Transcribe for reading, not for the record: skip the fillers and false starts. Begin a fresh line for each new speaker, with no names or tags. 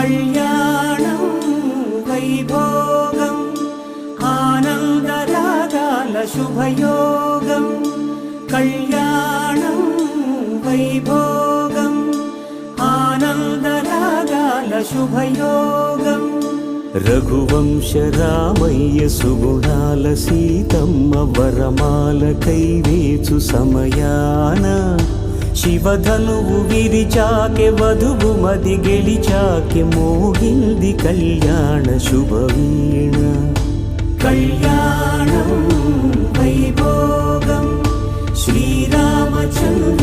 కళ్యాణం వైభోగం ఆనందరాగాల శుభయోగం కళ్యాణం వైభోగం ఆనందరాగాల శుభయోగం రఘువంశ రామయ్య సుగుణాల సీతమ్మ వరమాల కైవేచు సమయాన శివధనువు విరిచాకె వధువు మది గెలిచాకె మోగింది కళ్యాణ శుభవీణ కళ్యాణం వైభోగం శ్రీరామచంద్ర